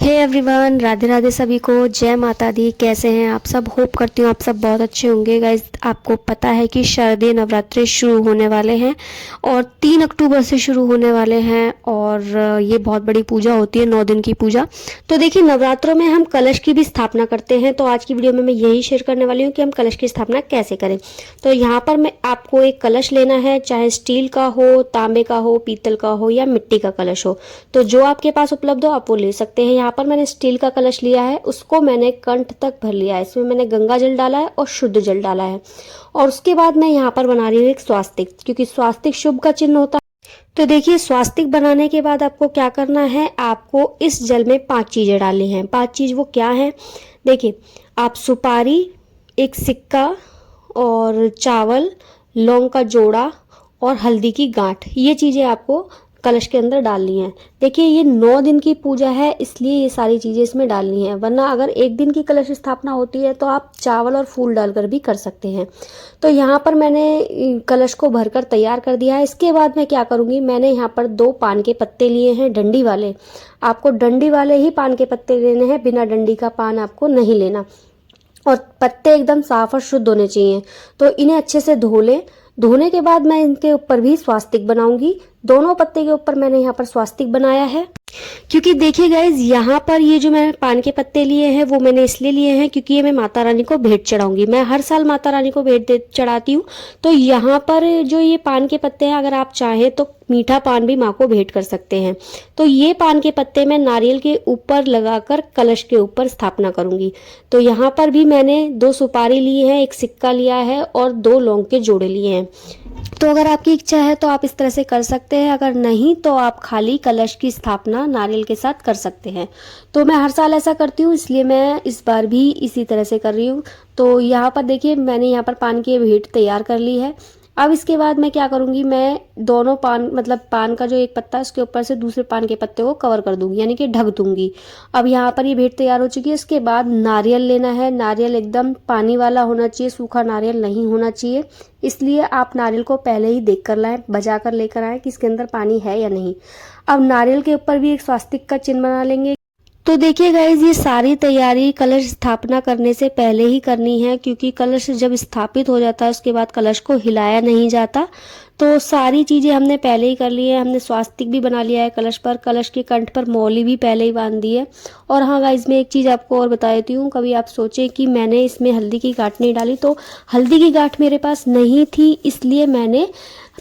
Hey everyone, Radhe Radhe सभी को, जय माता दी। कैसे हैं आप सब? होप करती हूँ आप सब बहुत अच्छे होंगे। गाइज, आपको पता है कि शारदीय नवरात्रि शुरू होने वाले हैं और 3 अक्टूबर से शुरू होने वाले हैं और ये बहुत बड़ी पूजा होती है, 9 दिन की पूजा। तो देखिए, नवरात्रों में हम कलश की भी स्थापना करते हैं। तो आज की वीडियो में मैं यही शेयर करने वाली हूँ कि हम कलश की स्थापना कैसे करें। तो यहाँ पर मैं आपको एक कलश लेना है, चाहे स्टील का हो, तांबे का हो, पीतल का हो या मिट्टी का कलश हो। तो जो आपके पास उपलब्ध हो आप वो ले सकते हैं। यहाँ पर मैंने स्टील का कलश लिया है, उसको मैंने कंठ तक भर लिया है। इसमें मैंने गंगा जल डाला है और शुद्ध जल डाला है। और उसके बाद मैं यहाँ पर बना रही हूँ एक स्वास्तिक, क्योंकि स्वास्तिक शुभ का चिन्ह होता है। तो देखिए, स्वास्तिक बनाने के बाद आपको क्या करना है, आपको इस जल में 5 चीजें डालनी हैं। 5 चीज वो क्या है? देखिए, आप सुपारी, एक सिक्का और चावल, लौंग का जोड़ा और हल्दी की गांठ, ये चीजें आपको कलश के अंदर डालनी है। देखिए, ये 9 दिन की पूजा है, इसलिए ये सारी चीजें इसमें डालनी है। वरना अगर 1 दिन की कलश स्थापना होती है तो आप चावल और फूल डालकर भी कर सकते हैं। तो यहाँ पर मैंने कलश को भरकर तैयार कर दिया है। इसके बाद मैं क्या करूँगी, मैंने यहाँ पर 2 पान के पत्ते लिए हैं, डंडी वाले। आपको डंडी वाले ही पान के पत्ते लेने हैं, बिना डंडी का पान आपको नहीं लेना। और पत्ते एकदम साफ और शुद्ध होने चाहिए। तो इन्हें अच्छे से धो लें। धोने के बाद मैं इनके ऊपर भी स्वास्तिक बनाऊंगी। दोनों पत्ते के ऊपर मैंने यहाँ पर स्वास्तिक बनाया है, क्योंकि देखिए गाइज, यहाँ पर ये जो मैंने पान के पत्ते लिए हैं वो मैंने इसलिए लिए हैं क्योंकि ये मैं माता रानी को भेंट चढ़ाऊंगी। मैं हर साल माता रानी को भेंट चढ़ाती हूँ। तो यहाँ पर जो ये पान के पत्ते हैं, अगर आप चाहें तो मीठा पान भी माँ को भेंट कर सकते हैं। तो ये पान के पत्ते मैं नारियल के ऊपर लगाकर कलश के ऊपर स्थापना करूंगी। तो यहाँ पर भी मैंने 2 सुपारी ली है, एक सिक्का लिया है और 2 लौंग के जोड़े लिए हैं। तो अगर आपकी इच्छा है तो आप इस तरह से कर सकते हैं, अगर नहीं तो आप खाली कलश की स्थापना नारियल के साथ कर सकते हैं। तो मैं हर साल ऐसा करती हूँ, इसलिए मैं इस बार भी इसी तरह से कर रही हूँ। तो यहाँ पर देखिए, मैंने यहाँ पर पान की भेंट तैयार कर ली है। अब इसके बाद मैं क्या करूँगी, मैं दोनों पान, मतलब पान का जो एक पत्ता है उसके ऊपर से दूसरे पान के पत्ते को कवर कर दूंगी, यानी कि ढक दूंगी। अब यहाँ पर ये भेंट तैयार हो चुकी है। इसके बाद नारियल लेना है। नारियल एकदम पानी वाला होना चाहिए, सूखा नारियल नहीं होना चाहिए। इसलिए आप नारियल को पहले ही देख कर लाएं, बजा कर लेकर आएं कि इसके अंदर पानी है या नहीं। अब नारियल के ऊपर भी एक स्वास्तिक का चिन्ह बना लेंगे। तो देखिए गाइज, ये सारी तैयारी कलश स्थापना करने से पहले ही करनी है, क्योंकि कलश जब स्थापित हो जाता है उसके बाद कलश को हिलाया नहीं जाता। तो सारी चीजें हमने पहले ही कर ली है। हमने स्वास्तिक भी बना लिया है कलश पर, कलश के कंठ पर मौली भी पहले ही बांध दी है। और हाँ गाइज, मैं एक चीज आपको और बता देती हूँ, कभी आप सोचें कि मैंने इसमें हल्दी की गांठ नहीं डाली, तो हल्दी की गांठ मेरे पास नहीं थी, इसलिए मैंने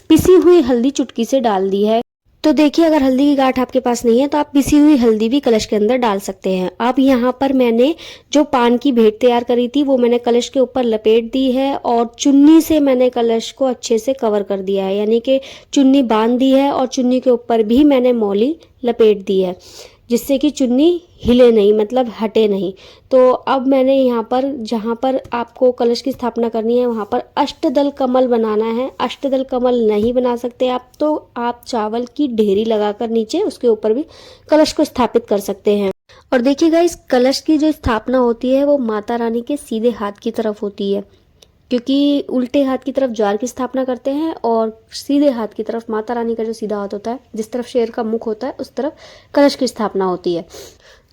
पिसी हुई हल्दी चुटकी से डाल दी है। तो देखिए, अगर हल्दी की गांठ आपके पास नहीं है तो आप पिसी हुई हल्दी भी कलश के अंदर डाल सकते हैं। अब यहाँ पर मैंने जो पान की भेंट तैयार करी थी वो मैंने कलश के ऊपर लपेट दी है और चुन्नी से मैंने कलश को अच्छे से कवर कर दिया है, यानी कि चुन्नी बांध दी है और चुन्नी के ऊपर भी मैंने मौली लपेट दी है, जिससे कि चुन्नी हिले नहीं, मतलब हटे नहीं। तो अब मैंने यहाँ पर, जहाँ पर आपको कलश की स्थापना करनी है वहाँ पर अष्टदल कमल बनाना है। अष्टदल कमल नहीं बना सकते आप तो आप चावल की ढेरी लगाकर नीचे उसके ऊपर भी कलश को स्थापित कर सकते हैं। और देखिएगा, इस कलश की जो स्थापना होती है वो माता रानी के सीधे हाथ की तरफ होती है, क्योंकि उल्टे हाथ की तरफ ज्वार की स्थापना करते हैं और सीधे हाथ की तरफ माता रानी का जो सीधा हाथ होता है, जिस तरफ शेर का मुख होता है, उस तरफ कलश की स्थापना होती है।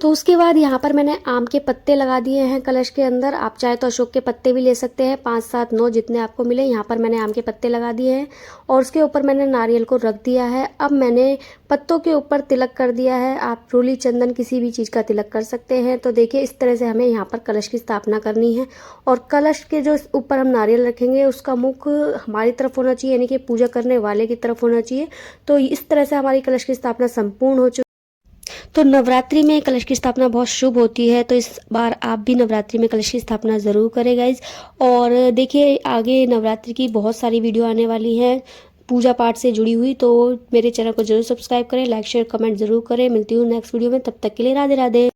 तो उसके बाद यहाँ पर मैंने आम के पत्ते लगा दिए हैं कलश के अंदर। आप चाहे तो अशोक के पत्ते भी ले सकते हैं, 5, 7, 9 जितने आपको मिले। यहाँ पर मैंने आम के पत्ते लगा दिए हैं और उसके ऊपर मैंने नारियल को रख दिया है। अब मैंने पत्तों के ऊपर तिलक कर दिया है। आप रोली, चंदन, किसी भी चीज़ का तिलक कर सकते हैं। तो देखिए, इस तरह से हमें यहाँ पर कलश की स्थापना करनी है। और कलश के जो ऊपर हम नारियल रखेंगे उसका मुख हमारी तरफ होना चाहिए, यानी कि पूजा करने वाले की तरफ होना चाहिए। तो इस तरह से हमारी कलश की स्थापना संपूर्ण हो चुकी। तो नवरात्रि में कलश की स्थापना बहुत शुभ होती है, तो इस बार आप भी नवरात्रि में कलश की स्थापना ज़रूर करें गाइज। और देखिए, आगे नवरात्रि की बहुत सारी वीडियो आने वाली हैं पूजा पाठ से जुड़ी हुई। तो मेरे चैनल को जरूर सब्सक्राइब करें, लाइक शेयर कमेंट जरूर करें। मिलती हूँ नेक्स्ट वीडियो में, तब तक के लिए राधे राधे।